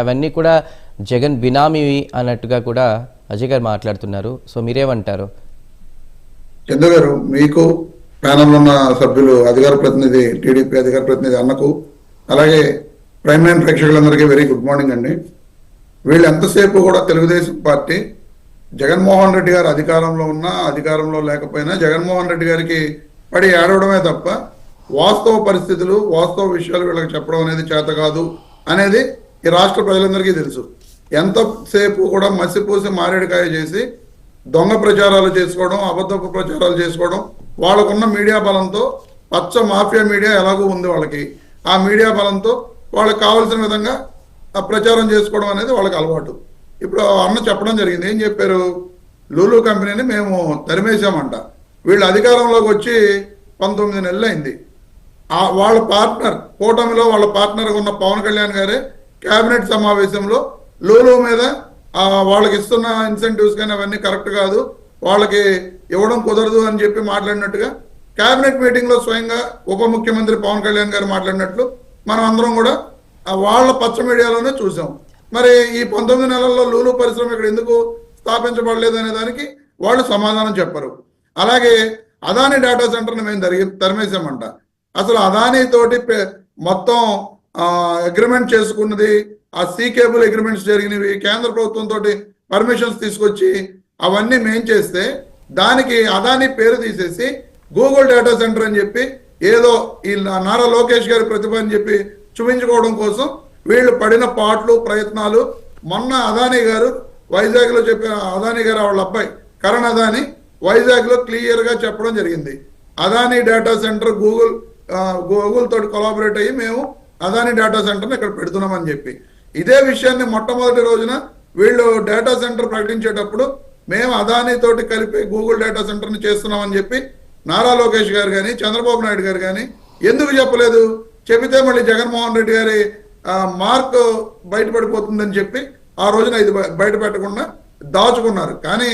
అవన్నీ కూడా జగన్ బినామీ అన్నట్టుగా కూడా అజయ్ గారు మాట్లాడుతున్నారు. సో మీరేమంటారు? చంద్ర గారు, మీకు ప్యానల్ ఉన్న సభ్యులు, అధికార ప్రతినిధి, టీడీపీ అధికార ప్రతినిధి అన్నకు, అలాగే ప్రైమ్ లైన్ ప్రేక్షకులందరికీ వెరీ గుడ్ మార్నింగ్ అండి. వీళ్ళు ఎంతసేపు కూడా తెలుగుదేశం పార్టీ జగన్మోహన్ రెడ్డి గారు అధికారంలో ఉన్నా అధికారంలో లేకపోయినా జగన్మోహన్ రెడ్డి గారికి పడి ఏడవడమే తప్ప వాస్తవ పరిస్థితులు, వాస్తవ విషయాలు వీళ్ళకి చెప్పడం అనేది చేత కాదు అనేది ఈ రాష్ట్ర ప్రజలందరికీ తెలుసు. ఎంతసేపు కూడా మసిపూసి మారేడుకాయ చేసి దొంగ ప్రచారాలు చేసుకోవడం, అబద్ధపు ప్రచారాలు చేసుకోవడం, వాళ్ళకున్న మీడియా బలంతో, పచ్చ మాఫియా మీడియా ఎలాగో ఉంది వాళ్ళకి, ఆ మీడియా బలంతో వాళ్ళకి కావాల్సిన విధంగా ఆ ప్రచారం చేసుకోవడం అనేది వాళ్ళకి అలవాటు. ఇప్పుడు అన్న చెప్పడం జరిగింది. ఏం చెప్పారు? లూలు కంపెనీని మేము తరిమేశామంట. వీళ్ళు అధికారంలోకి వచ్చి 19 నెలలు అయింది. వాళ్ళ పార్ట్నర్, కూటమిలో వాళ్ళ పార్ట్నర్ ఉన్న పవన్ కళ్యాణ్ గారే కేబినెట్ సమావేశంలో లూలు మీద వాళ్ళకి ఇస్తున్న ఇన్సెంటివ్స్ కానీ అవన్నీ కరెక్ట్ కాదు, వాళ్ళకి ఇవ్వడం కుదరదు అని చెప్పి మాట్లాడినట్టుగా కేబినెట్ మీటింగ్ లో స్వయంగా ఉప ముఖ్యమంత్రి పవన్ కళ్యాణ్ గారు మాట్లాడినట్లు మనం అందరం కూడా వాళ్ళ పచ్చ మీడియాలోనే చూసాం. మరి ఈ 19 నెలల్లో లూలు పరిశ్రమ ఇక్కడ ఎందుకు స్థాపించబడలేదు అనే దానికి వాళ్ళు సమాధానం చెప్పరు. అలాగే అదానీ డేటా సెంటర్ని మేము తరిమేశామంట. అసలు అదానీ తోటి మొత్తం అగ్రిమెంట్ చేసుకున్నది, ఆ సీ కేబుల్ అగ్రిమెంట్స్ జరిగినవి, కేంద్ర ప్రభుత్వంతో పర్మిషన్స్ తీసుకొచ్చి అవన్నీ మేం చేస్తే దానికి అదానీ పేరు తీసేసి గూగుల్ డేటా సెంటర్ అని చెప్పి ఏదో ఈ నారా లోకేష్ గారి ప్రతిభ అని చెప్పి చూపించుకోవడం కోసం వీళ్ళు పడిన పాటలు, ప్రయత్నాలు. మొన్న అదానీ గారు వైజాగ్ లో చెప్పిన, అదానీ గారు వాళ్ళ అబ్బాయి కరణ్ అదానీ వైజాగ్ లో క్లియర్ గా చెప్పడం జరిగింది. అదానీ డేటా సెంటర్ గూగుల్ తోటి కొలాబరేట్ అయ్యి మేము అదానీ డేటా సెంటర్ని ఇక్కడ పెడుతున్నామని చెప్పి, ఇదే విషయాన్ని మొట్టమొదటి రోజున వీళ్ళు డేటా సెంటర్ ప్రకటించేటప్పుడు మేము అదానీ తోటి కలిపి గూగుల్ డేటా సెంటర్ని చేస్తున్నామని చెప్పి నారా లోకేష్ గారు కానీ చంద్రబాబు నాయుడు గారు కానీ ఎందుకు చెప్పలేదు? చెబితే మళ్ళీ జగన్మోహన్ రెడ్డి గారి మార్క్ బయటపడిపోతుందని చెప్పి ఆ రోజున ఇది బయట పెట్టకుండా దాచుకున్నారు. కానీ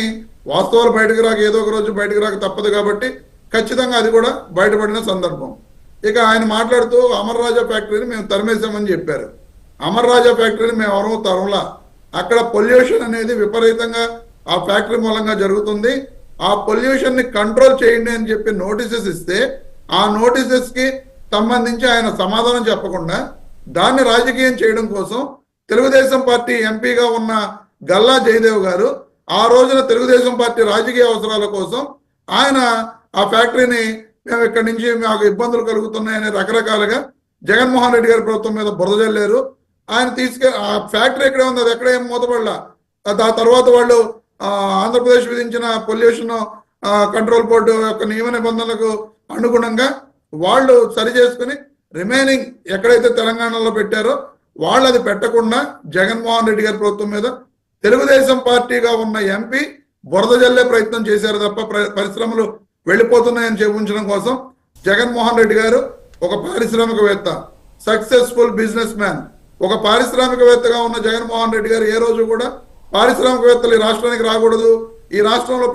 వాస్తవాలు బయటకు రాక ఏదో ఒక రోజు బయటకు రాక తప్పదు కాబట్టి ఖచ్చితంగా అది కూడా బయటపడిన సందర్భం. ఇక ఆయన మాట్లాడుతూ అమర్ రాజా ఫ్యాక్టరీని మేము తరిమేశామని చెప్పారు. అమర్ రాజా ఫ్యాక్టరీని మేము ఎవరో తరంలా, అక్కడ పొల్యూషన్ అనేది విపరీతంగా ఆ ఫ్యాక్టరీ మూలంగా జరుగుతుంది, ఆ పొల్యూషన్ ని కంట్రోల్ చేయండి అని చెప్పి నోటీసెస్ ఇస్తే ఆ నోటీసెస్ కి సంబంధించి ఆయన సమాధానం చెప్పకుండా దాన్ని రాజకీయం చేయడం కోసం తెలుగుదేశం పార్టీ ఎంపీగా ఉన్న గల్లా జయదేవ్ గారు ఆ రోజున తెలుగుదేశం పార్టీ రాజకీయ అవసరాల కోసం ఆయన ఆ ఫ్యాక్టరీని మేము ఇక్కడి నుంచి మాకు ఇబ్బందులు కలుగుతున్నాయని రకరకాలుగా జగన్మోహన్ రెడ్డి గారి ప్రభుత్వం మీద బురద జల్లారు. ఆయన ఆ ఫ్యాక్టరీ ఎక్కడే ఉంది, అది ఎక్కడేం మూతపడలా. ఆ తర్వాత వాళ్ళు ఆంధ్రప్రదేశ్ విధించిన పొల్యూషన్ కంట్రోల్ బోర్డు యొక్క నియమ నిబంధనలకు అనుగుణంగా వాళ్ళు సరి చేసుకుని రిమైనింగ్ ఎక్కడైతే తెలంగాణలో పెట్టారో వాళ్ళు అది పెట్టకుండా జగన్మోహన్ రెడ్డి గారి ప్రభుత్వం మీద తెలుగుదేశం పార్టీగా ఉన్న ఎంపీ బురద జల్లే ప్రయత్నం చేశారు తప్ప పరిశ్రమలు వెళ్ళిపోతున్నాయని చూపించడం కోసం జగన్మోహన్ రెడ్డి గారు ఒక పారిశ్రామికవేత్త, సక్సెస్ఫుల్ బిజినెస్ మ్యాన్, ఒక పారిశ్రామికవేత్తగా ఉన్న జగన్మోహన్ రెడ్డి గారు ఏ రోజు కూడా పారిశ్రామికవేత్తలు ఈ రాష్ట్రానికి రాకూడదు, ఈ రాష్ట్రంలో